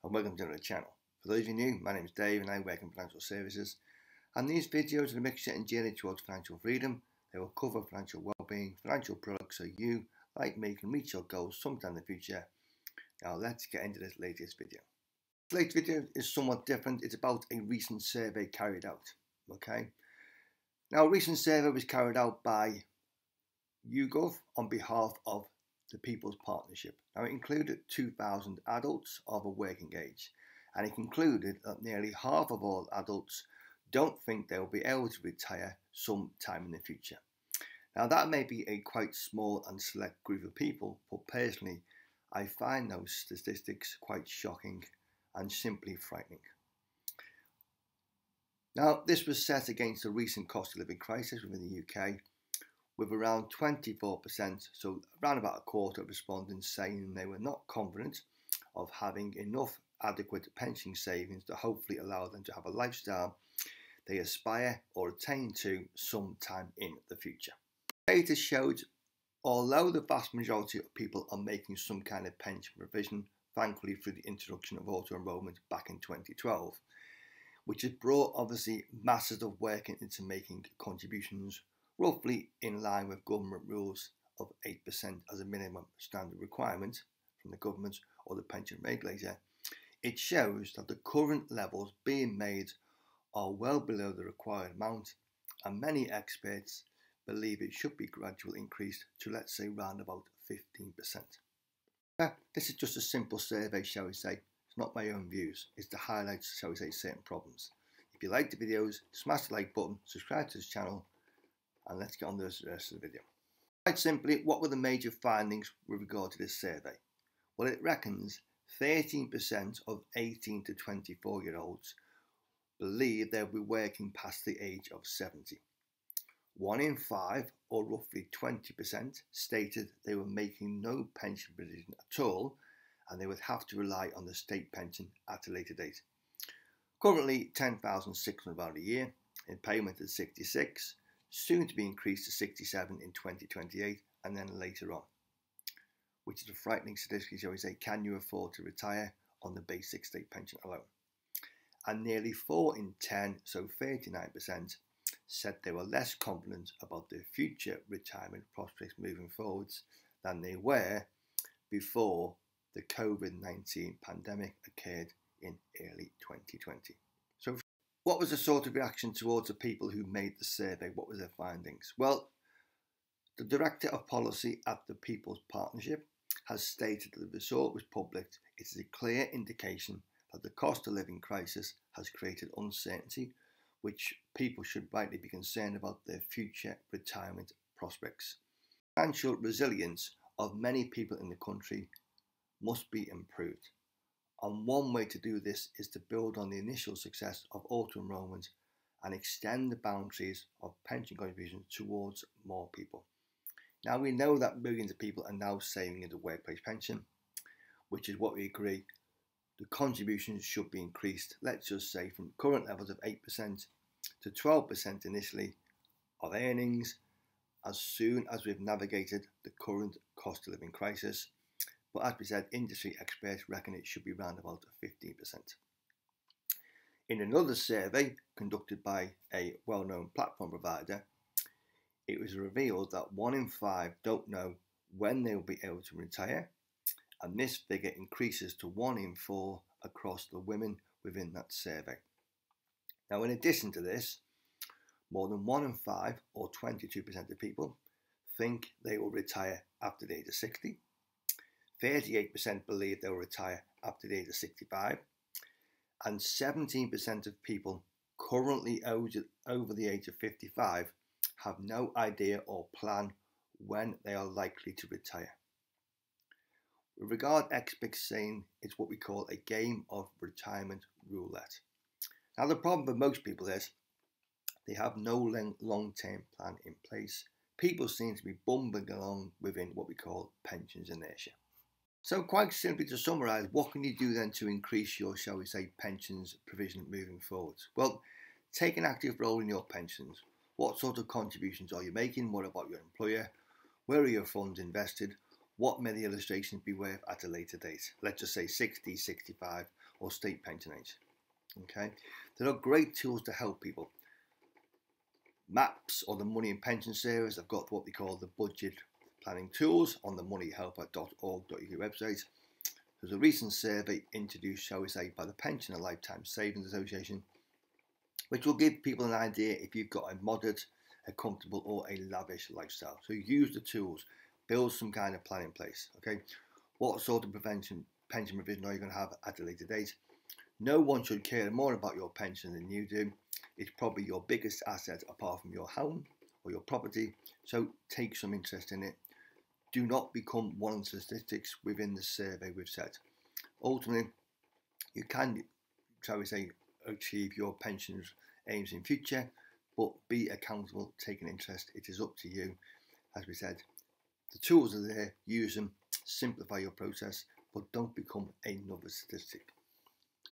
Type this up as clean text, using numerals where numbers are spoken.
and welcome to the channel. For those of you new, my name is Dave and I work in financial services, and these videos are a mixture and journey towards financial freedom. They will cover financial well-being, financial products so you, like me, can reach your goals sometime in the future. Now let's get into this latest video. This latest video is somewhat different. It's about a recent survey carried out. Okay. Now a recent survey was carried out by YouGov on behalf of the People's Partnership. Now it included 2,000 adults of a working age, and it concluded that nearly half of all adults don't think they will be able to retire sometime in the future. Now that may be a quite small and select group of people, but personally I find those statistics quite shocking and simply frightening. Now this was set against the recent cost of living crisis within the UK, with around 24%, so around about a quarter of respondents saying they were not confident of having enough adequate pension savings to hopefully allow them to have a lifestyle they aspire or attain to sometime in the future. Data showed, although the vast majority of people are making some kind of pension provision, thankfully through the introduction of auto-enrolment back in 2012, which has brought obviously masses of work into making contributions roughly in line with government rules of 8% as a minimum standard requirement from the government or the pension regulator, it shows that the current levels being made are well below the required amount, and many experts believe it should be gradually increased to, let's say, round about 15%. This is just a simple survey, shall we say. It's not my own views, it's to highlight, shall we say, certain problems. If you like the videos, smash the like button, subscribe to this channel, and let's get on to the rest of the video. Quite simply, what were the major findings with regard to this survey? Well, it reckons 13% of 18 to 24-year-olds believe they'll be working past the age of 70. 1 in 5, or roughly 20%, stated they were making no pension provision at all, and they would have to rely on the state pension at a later date. Currently £10,600 a year, in payment at 66, soon to be increased to 67 in 2028 and then later on, which is a frightening statistic, shall we say. Can you afford to retire on the basic state pension alone? And nearly 4 in 10, so 39%, said they were less confident about their future retirement prospects moving forwards than they were before the COVID-19 pandemic occurred in early 2020. So what was the sort of reaction towards the people who made the survey? What were their findings? Well, the Director of Policy at the People's Partnership has stated that the result was published. It is a clear indication that the cost of living crisis has created uncertainty, which people should rightly be concerned about their future retirement prospects. Financial resilience of many people in the country must be improved. And one way to do this is to build on the initial success of auto-enrolment and extend the boundaries of pension contributions towards more people. Now we know that millions of people are now saving in the workplace pension, which is what we agree. The contributions should be increased, let's just say from current levels of 8% to 12% initially of earnings as soon as we've navigated the current cost of living crisis. But as we said, industry experts reckon it should be around about 15%. In another survey conducted by a well-known platform provider, it was revealed that 1 in 5 don't know when they will be able to retire, and this figure increases to 1 in 4 across the women within that survey. Now, in addition to this, more than 1 in 5, or 22% of people, think they will retire after the age of 60. 38% believe they will retire after the age of 65, and 17% of people currently over the age of 55 have no idea or plan when they are likely to retire. With regard, experts saying it's what we call a game of retirement roulette. Now the problem for most people is they have no long-term plan in place. People seem to be bumbling along within what we call pensions inertia. So quite simply, to summarise, what can you do then to increase your, shall we say, pensions provision moving forward? Well, take an active role in your pensions. What sort of contributions are you making? What about your employer? Where are your funds invested? what may the illustrations be worth at a later date? Let's just say 60, 65 or state pension age. Okay, there are great tools to help people. MAPS or the Money and Pension Service have got what they call the budget planning tools on the moneyhelper.org.uk website. There's a recent survey introduced, shall we say, by the Pension and Lifetime Savings Association, which will give people an idea if you've got a moderate, a comfortable or a lavish lifestyle. So use the tools, build some kind of plan in place. Okay, what sort of pension provision are you going to have at a later date? No one should care more about your pension than you do. It's probably your biggest asset apart from your home or your property, so take some interest in it. Do not become one of the statistics within the survey we've set. Ultimately, you can, shall we say, achieve your pensions aims in future, but be accountable, take an interest. It is up to you. As we said, the tools are there, use them, simplify your process, but don't become another statistic.